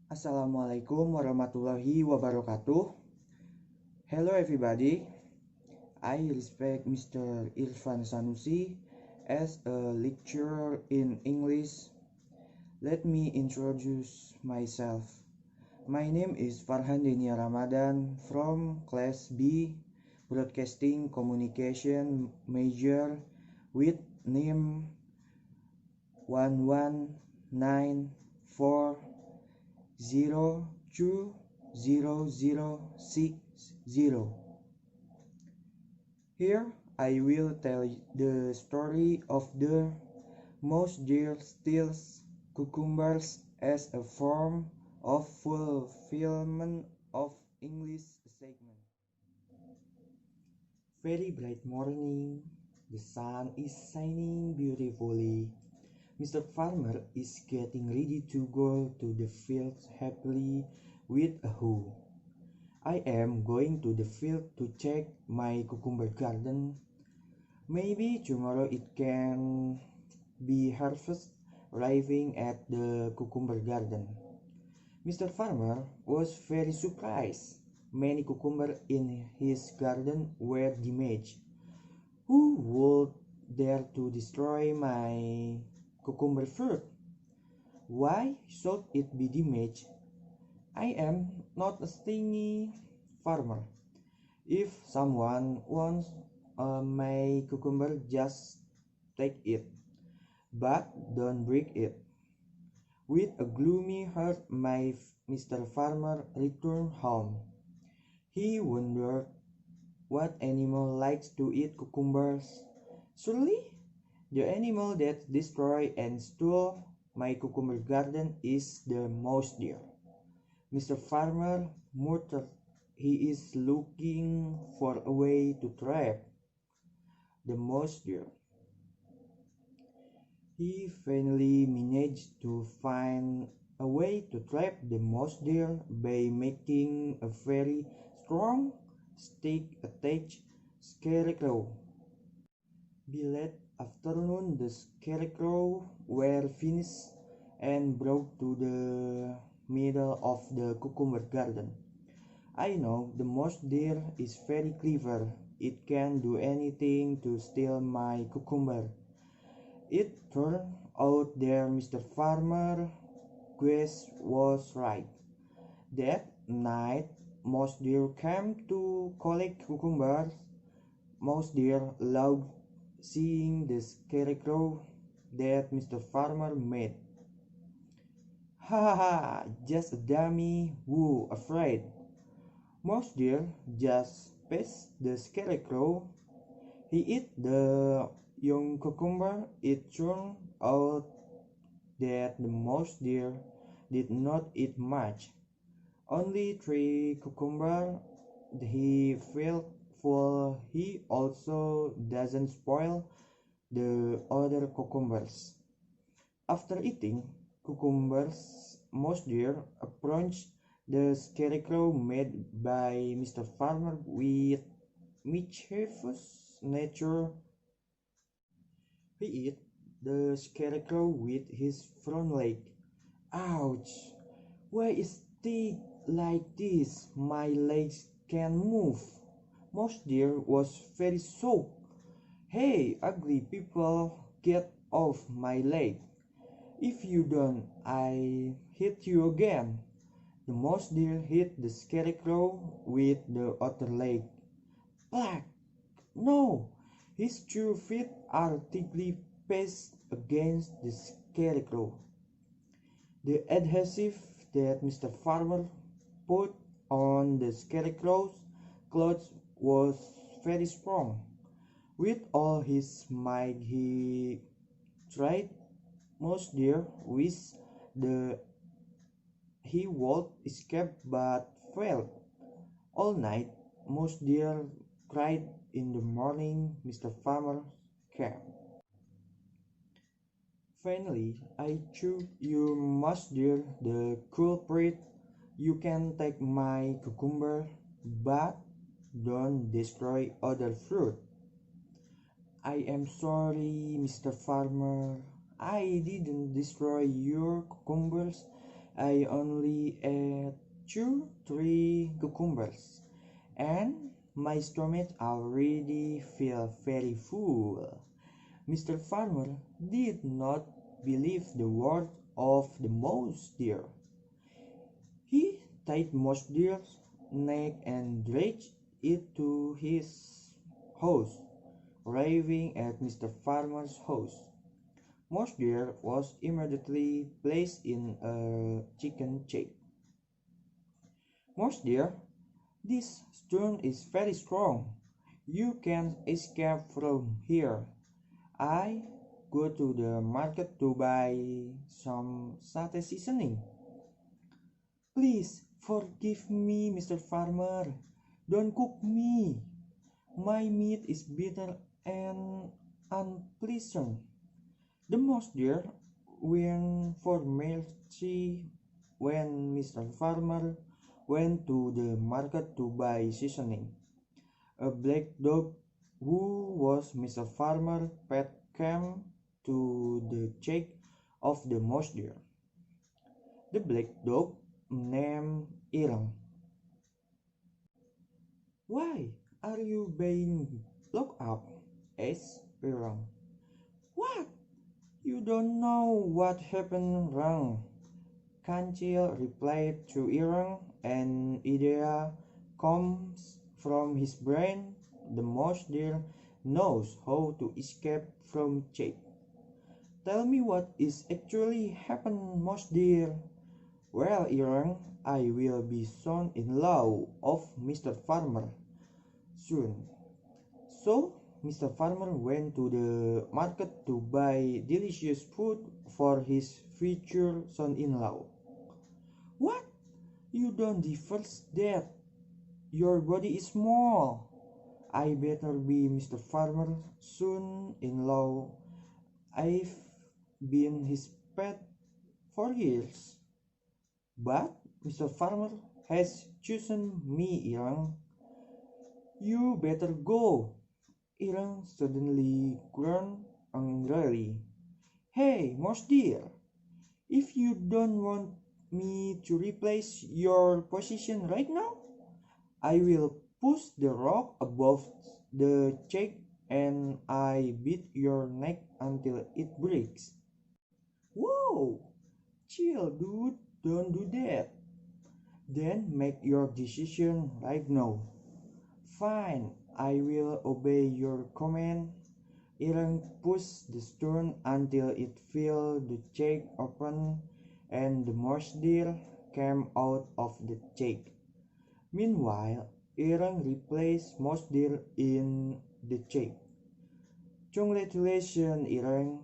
Assalamualaikum warahmatullahi wabarakatuh. Hello everybody. I respect Mr. Irfan Sanusi as a lecturer in English. Let me introduce myself. My name is Farhan Denia Ramadhan from Class B, Broadcasting Communication major with name 1194020060. Here I will tell the story of the most dear steals cucumbers as a form of fulfillment of English segment. Very bright morning, the sun is shining beautifully. Mr. Farmer is getting ready to go to the field happily with a hoe. I am going to the field to check my cucumber garden. Maybe tomorrow it can be harvest arriving at the cucumber garden. Mr. Farmer was very surprised. Many cucumbers in his garden were damaged. Who would dare to destroy my cucumber fruit? Why should it be damaged? I am not a stingy farmer. If someone wants my cucumber, just take it, but don't break it. With a gloomy heart, my Mr. Farmer returned home. He wondered what animal likes to eat cucumbers. Surely, the animal that destroyed and stole my cucumber garden is the mouse deer. Mr. Farmer muttered he is looking for a way to trap the mouse deer. He finally managed to find a way to trap the mouse deer by making a very strong stick attached scarecrow. By late afternoon, the scarecrow were finished and brought to the middle of the cucumber garden. I know the mouse deer is very clever. It can do anything to steal my cucumber. It turned out that Mr. Farmer guess was right. That night, mouse deer came to collect cucumbers. Mouse deer loved seeing the scarecrow that Mr. Farmer made. Ha ha ha! Just a dummy, who afraid? Mouse deer just past the scarecrow. He ate the young cucumber. It turned out that the mouse deer did not eat much. Only 3 cucumbers. He felt full. He also doesn't spoil the other cucumbers. After eating cucumbers, mouse deer approached the scarecrow made by Mr. Farmer with mischievous nature. He ate the scarecrow with his front leg. Ouch! Why is it like this? My legs can't move. Mouse deer was very shocked. Hey, ugly people, get off my leg. If you don't, I hit you again. The mouse deer hit the scarecrow with the other leg. Black! No! His 2 feet are thickly pressed against the scarecrow. The adhesive that Mr. Farmer put on the scarecrow's clothes was very strong. With all his might, he tried mouse deer wished the he would escape but failed. All night, mouse deer cried. In the morning, Mr. Farmer came. Finally, I choose you, mouse deer, the culprit. You can take my cucumber, but don't destroy other fruit. I am sorry, Mr. Farmer. I didn't destroy your cucumbers. I only ate 2-3 cucumbers, and my stomach already feel very full. Mr. Farmer did not believe the word of the mouse deer. He tied mouse deer's neck and dragged it to his house, arriving at Mr. Farmer's house. Mouse deer was immediately placed in a chicken shape. Mouse deer, this stone is very strong. You can escape from here. I go to the market to buy some satay seasoning. Please forgive me, Mr. Farmer. Don't cook me. My meat is bitter and unpleasant. The mouse deer went for mercy when Mr. Farmer went to the market to buy seasoning. A black dog who was Mr. Farmer's pet came to the cheek of the mouse deer. The black dog named Irang. Why are you being locked up? Asked Irang. What? You don't know what happened wrong. Kancil replied to Irang, an idea comes from his brain. The mouse deer knows how to escape from check. Tell me what is actually happened, mouse deer. Well, Irang, I will be son-in-law of Mr. Farmer soon. So, Mr. Farmer went to the market to buy delicious food for his future son-in-law. What? You don't deserve that. Your body is small. I better be Mr. Farmer's son-in-law. I've been his pet for years. But Mr. Farmer has chosen me, Irang. You better go. Irang suddenly groaned angrily. Hey, mouse deer, if you don't want me to replace your position right now, I will push the rock above the check and I beat your neck until it breaks. Whoa! Chill, dude, don't do that. Then make your decision right now. Fine, I will obey your command. Irang pushed the stone until it filled the check open and the mouse deer came out of the check. Meanwhile, Irang replaced mouse deer in the check. Congratulations, Irang.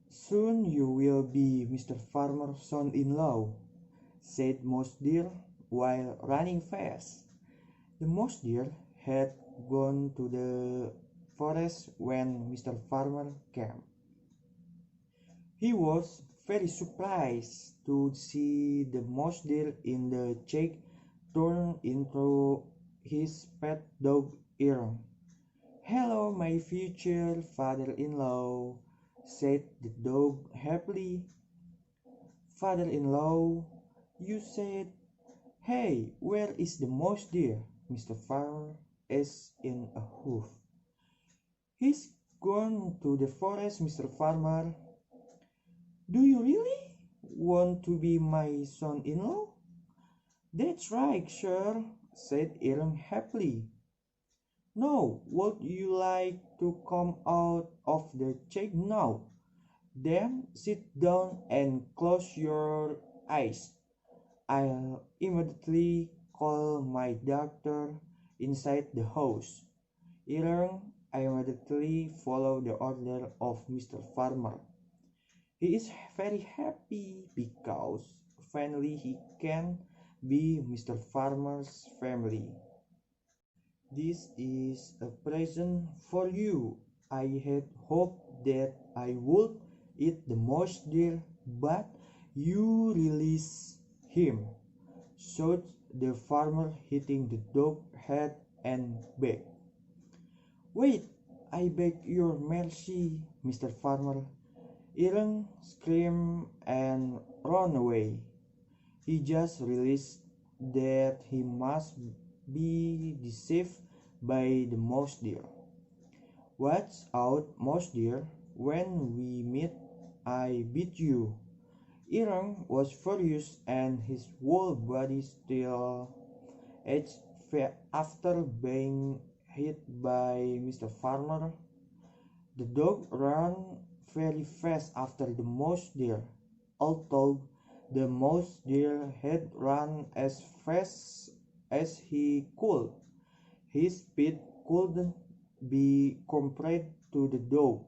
Soon you will be Mr. Farmer's son-in-law, said mouse deer while running fast. The mouse deer had gone to the forest when Mr. Farmer came. He was very surprised to see the mouse deer in the check turn into his pet dog Irang. Hello, my future father-in-law, said the dog happily. Father-in-law, you said, hey, where is the mouse deer? Mr. Farmer asked in a huff. He's gone to the forest, Mr. Farmer. Do you really want to be my son-in-law? That's right, sir, said Irang happily. Now, would you like to come out of the check now? Then sit down and close your eyes. I'll immediately call my doctor inside the house. Irang immediately followed the order of Mr. Farmer. He is very happy because finally he can be Mr. Farmer's family. This is a present for you. I had hoped that I would eat the mouse deer, but you release him, shouted the farmer, hitting the dog's head and back. Wait, I beg your mercy, Mr. Farmer. Irang screamed and ran away. He just realized that he must be deceived by the mouse deer. Watch out, mouse deer. When we meet, I beat you. Irang was furious and his whole body still ached after being hit by Mr. Farmer. The dog ran very fast after the mouse deer, although the mouse deer had run as fast as he could. His speed couldn't be compared to the dog.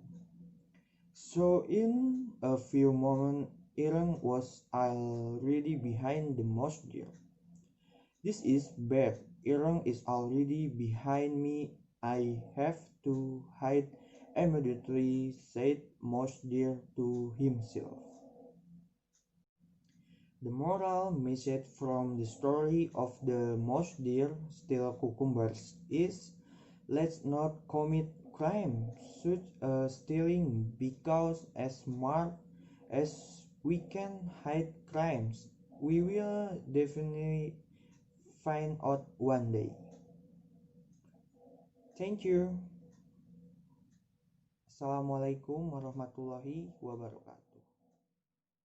So in a few moments, Aaron was already behind the mouse deer. This is bad. Aaron is already behind me. I have to hide immediately, said mouse deer to himself. The moral message from the story of the mouse deer steal cucumbers is let's not commit crime such as stealing because as smart as we can hide crimes, we will definitely find out one day. Thank you. Assalamualaikum warahmatullahi wabarakatuh.